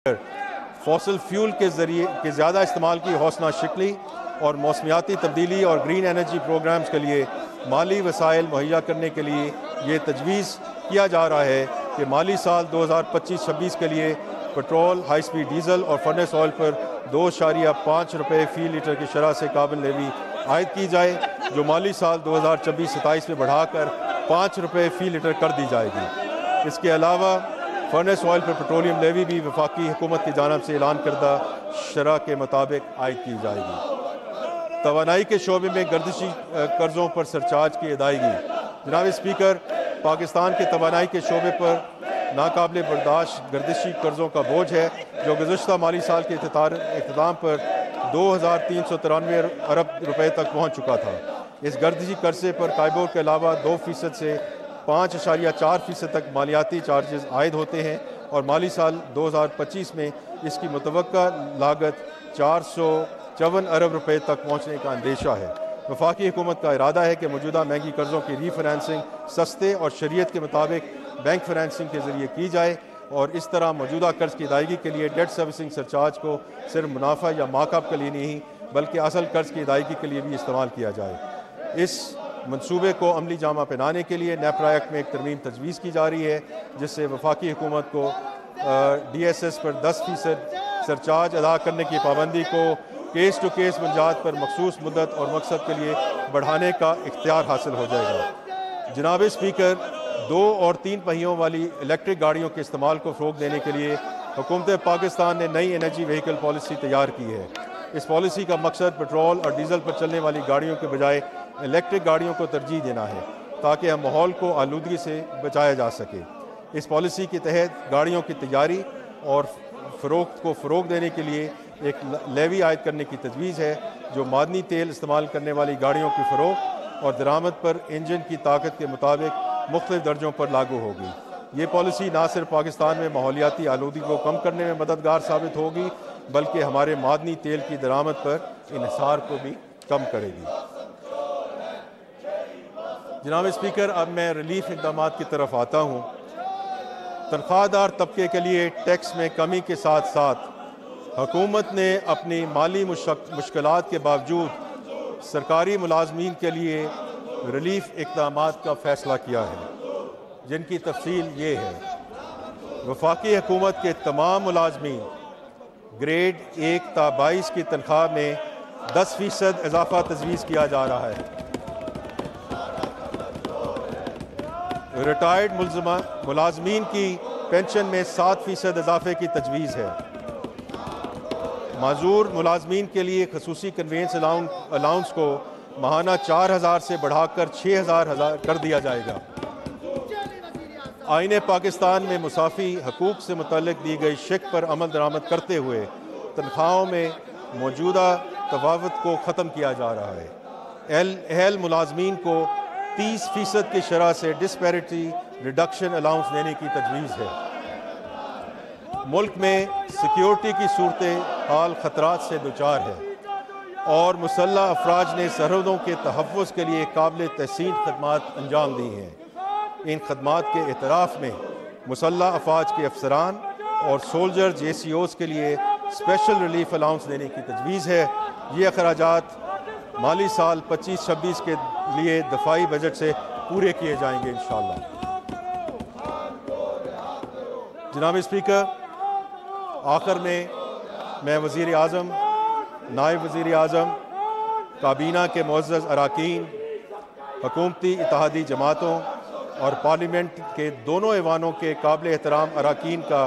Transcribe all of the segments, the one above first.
Fossil fuel के ज़रिए के ज़्यादा इस्तेमाल की हौसला शिकली और मौसमियाती तब्दीली और ग्रीन एनर्जी प्रोग्राम्स के लिए माली वसाइल मुहैया करने के लिए ये तजवीज़ किया जा रहा है कि माली साल 2025-26 के लिए पेट्रोल, हाई स्पीड डीजल और फर्नेस ऑयल पर 2.5 रुपये फ़ी लीटर की शरह से कार्बन लेवी आयद की जाए, जो माली साल 2026-27 में बढ़ाकर 5 रुपये फ़ी लीटर कर दी जाएगी। इसके अलावा फर्नेस ऑयल पर पेट्रोलियम लेवी भी वफाकी हुकूमत की जानिब से ऐलान करदा शरह के मुताबिक आयद की जाएगी। तवानाई के शोबे में गर्दिशी कर्ज़ों पर सरचार्ज की अदायगी। जनाब स्पीकर, पाकिस्तान के तवानाई के शोबे पर नाकाबिल बर्दाश्त गर्दिशी कर्ज़ों का बोझ है, जो गुज़श्ता माली साल के इख्तिताम पर 2,393 अरब रुपए तक पहुँच चुका था। इस गर्दिशी कर्जे पर कायबोर के अलावा 2% से 5.4% तक मालियाती चार्जेस आयद होते हैं और माली साल 2025 में इसकी मुतवक्का लागत 454 अरब रुपए तक पहुँचने का अंदेशा है। वफाकी हुकूमत का इरादा है कि मौजूदा महंगी कर्ज़ों की रीफाइनेंसिंग सस्ते और शरीयत के मुताबिक बैंक फाइनेंसिंग के ज़रिए की जाए और इस तरह मौजूदा कर्ज की अदायगी के लिए डेट सर्विसिंग सरचार्ज को सिर्फ मुनाफा या मार्कअप के लिए नहीं बल्कि असल कर्ज की अदायगी के लिए भी इस्तेमाल किया जाए। इस मनसूबे को अमली जामा पहनाने के लिए नेपरा एक्ट में एक तरमीम तजवीज़ की जा रही है, जिससे वफाकी हुकूमत को DSS पर 10% सरचार्ज अदा करने की पाबंदी को केस टू केस बुनियाद पर मखसूस मुद्दत और मकसद के लिए बढ़ाने का इख्तियार हासिल हो जाएगा। जनाब स्पीकर, 2 और 3 पहियों वाली इलेक्ट्रिक गाड़ियों के इस्तेमाल को फ़रोग़ देने के लिए हुकूमत पाकिस्तान ने नई एनर्जी व्हीकल पॉलिसी तैयार की है। इस पॉलिसी का मकसद पेट्रोल और डीजल पर चलने वाली गाड़ियों के बजाय इलेक्ट्रिक गाड़ियों को तरजीह देना है, ताकि हम माहौल को आलूदगी से बचाया जा सके। इस पॉलिसी के तहत गाड़ियों की तैयारी और फ़रोख्त को फ़रोग़ देने के लिए एक लेवी आयद करने की तजवीज़ है, जो मादनी तेल इस्तेमाल करने वाली गाड़ियों की फ़रोख्त और दरामद पर इंजन की ताकत के मुताबिक मुख्तलिफ दर्जों पर लागू होगी। ये पॉलिसी ना सिर्फ पाकिस्तान में माहौलियाती आलूदगी को कम करने में मददगार साबित होगी, बल्कि हमारे मादनी तेल की दरामद पर इन्हिसार को भी कम करेगी। जनाब स्पीकर, अब मैं रिलीफ इक़दाम की तरफ आता हूँ। तनख्वाहदार तबके के लिए टैक्स में कमी के साथ साथ हुकूमत ने अपनी माली मुश्किलात के बावजूद सरकारी मुलाजमीन के लिए रिलीफ इक़दाम का फ़ैसला किया है, जिनकी तफसील ये है। वफाकी हुकूमत के तमाम मुलाजमीन ग्रेड 1 ता 22 की तनख्वाह में 10% इजाफा तजवीज़ किया जा रहा है। रिटायर्ड मुलाजमीन की पेंशन में 7% इजाफे की तजवीज़ है। माजूर मुलाजमीन के लिए खसूसी कन्वेंस अलाउंस को माहाना 4,000 से बढ़ाकर 6,000 कर दिया जाएगा। आईन पाकिस्तान में मुसाफी हकूक़ से मुतल्लिक दी गई शिक पर अमल दरामद करते हुए तनख्वाहों में मौजूदा तफावत को ख़त्म किया जा रहा है। एहल मुलाजमीन को 30% की शरह से डिस्पैरिटी रिडक्शन अलाउंस देने की तजवीज़ है। मुल्क में सिक्योरिटी की सूरत हाल ख़तरात से दुचार है और मुसल्लह अफराज ने सरहदों के तहफ़्फ़ुज़ के लिए काबिल तहसीन खदमात अंजाम दी हैं। इन खदमात के एतराफ़ में मुसल्लह अफवाज के अफसरान और सोल्जर JCOs के लिए स्पेशल रिलीफ अलाउंस देने की तजवीज़ है। ये अखराजात माली साल 25-26 के लिए दफ़ाई बजट से पूरे किए जाएंगे इंशाअल्लाह। जनाब स्पीकर, आखिर में मैं वज़ीर आज़म, नायब वज़ीर आज़म, काबीना के मुअज़्ज़ज़ अरकान, हुकूमती इत्तेहादी जमातों और पार्लियामेंट के दोनों ऐवानों के काबिल एहतराम अरकान का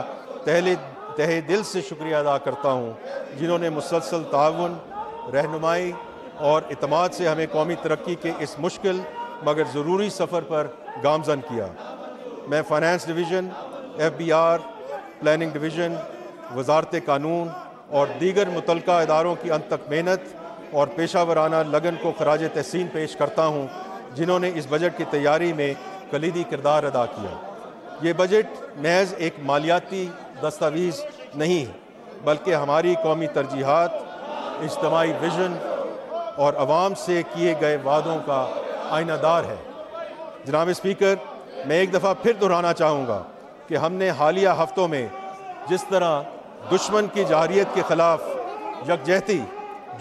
तहे दिल से शुक्रिया अदा करता हूँ, जिन्होंने मुसलसल ताउन, रहनुमाई और इत्मीनान से हमें कौमी तरक्की के इस मुश्किल मगर ज़रूरी सफ़र पर गामज़न किया। मैं finance division, FBR, planning division, वज़ारत कानून और दीगर मुतल्लिका इदारों की अंत तक मेहनत और पेशा वराना लगन को खराज तहसीन पेश करता हूँ, जिन्होंने इस बजट की तैयारी में कलीदी किरदार अदा किया। ये बजट महज एक मालियाती दस्तावेज़ नहीं है, बल्कि हमारी कौमी तरजीहात, इज्तिमाई विजन और आवाम से किए गए वादों का आईनादार है। जनाब स्पीकर, मैं एक दफ़ा फिर दोहराना चाहूँगा कि हमने हालिया हफ्तों में जिस तरह दुश्मन की जाहिरियत के ख़िलाफ़ यकजहती,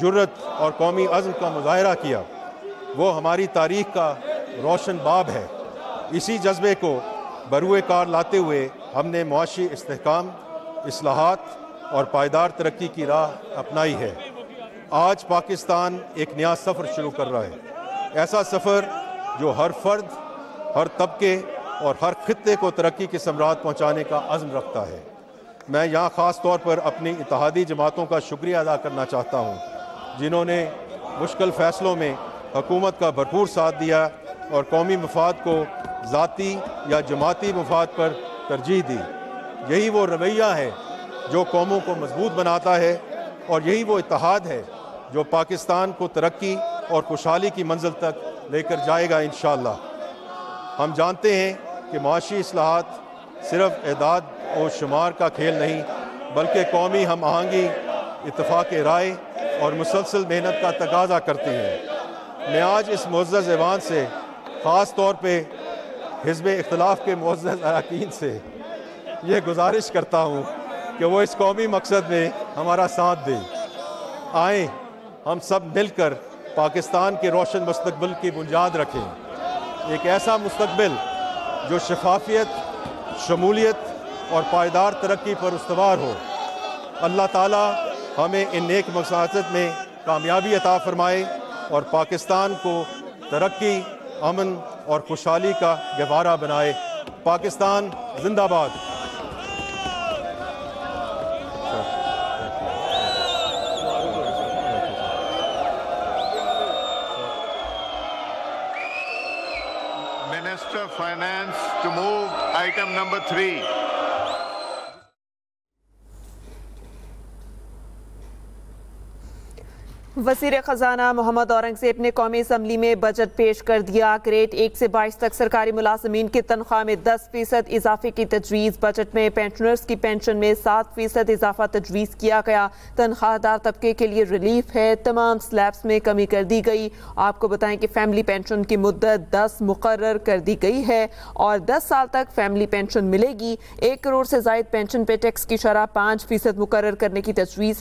जुर्रत और कौमी अज़्म का मुज़ाहरा किया, वो हमारी तारीख़ का रोशन बाब है। इसी जज्बे को बरूए कार लाते हुए हमने मुआशी इस्तेहकाम, इस्लाहात और पायदार तरक्की की राह अपनाई है। आज पाकिस्तान एक नया सफ़र शुरू कर रहा है, ऐसा सफ़र जो हर फर्द, हर तबके और हर खित्ते को तरक्की के समरात पहुँचाने का अज़्म रखता है। मैं यहाँ ख़ास तौर पर अपनी इत्तेहादी जमातों का शुक्रिया अदा करना चाहता हूँ, जिन्होंने मुश्किल फ़ैसलों में हुकूमत का भरपूर साथ दिया और कौमी मफाद को ज़ाती या जमाती मफाद पर तरजीह दी। यही वो रवैया है जो कौमों को मजबूत बनाता है और यही वो इत्तेहाद है जो पाकिस्तान को तरक्की और खुशहाली की मंजिल तक लेकर जाएगा इंशाअल्लाह। हम जानते हैं कि माशी इस्लाहात सिर्फ एदाद और शुमार का खेल नहीं, बल्कि कौमी हम आहंगी, इत्तेफाक राय और मुसलसल मेहनत का तकाजा करती हैं। मैं आज इस मुअज़्ज़ज़ ऐवान से ख़ास तौर पे हिज़्ब इख्तिलाफ़ के मुअज़्ज़ज़ अरकान से ये गुजारिश करता हूँ कि वो इस कौमी मकसद में हमारा साथ दें। आएँ हम सब मिलकर पाकिस्तान के रोशन मुस्तक़बिल की बुनियाद रखें, एक ऐसा मुस्तक़बिल जो शफाफियत, शमूलियत और पायदार तरक्की पर उस्तवार हो। अल्लाह ताला हमें इन नेक मक़ासद में कामयाबी अता फ़रमाए और पाकिस्तान को तरक्की, अमन और खुशहाली का गहवारा बनाए। पाकिस्तान जिंदाबाद। Minister of Finance to move item number 3. वज़ीर ख़ज़ाना मोहम्मद औरंगज़ेब ने कौमी असम्बली में बजट पेश कर दिया। ग्रेड 1 से 22 तक सरकारी मुलाज़मीन की तनख्वाह में 10% इजाफे की तजवीज़। बजट में पेंशनर्स की पेंशन में 7% इजाफा तजवीज़ किया गया। तनख्वाहदार तबके के लिए रिलीफ है। तमाम स्लैब्स में कमी कर दी गई। आपको बताएं कि फैमिली पेंशन की मुद्दत 10 मुकर्रर कर दी गई है और 10 साल तक फैमिली पेंशन मिलेगी। 1 करोड़ से ज़ायद पेंशन पे टैक्स की शरह 5% मुकर्रर करने की तजवीज़।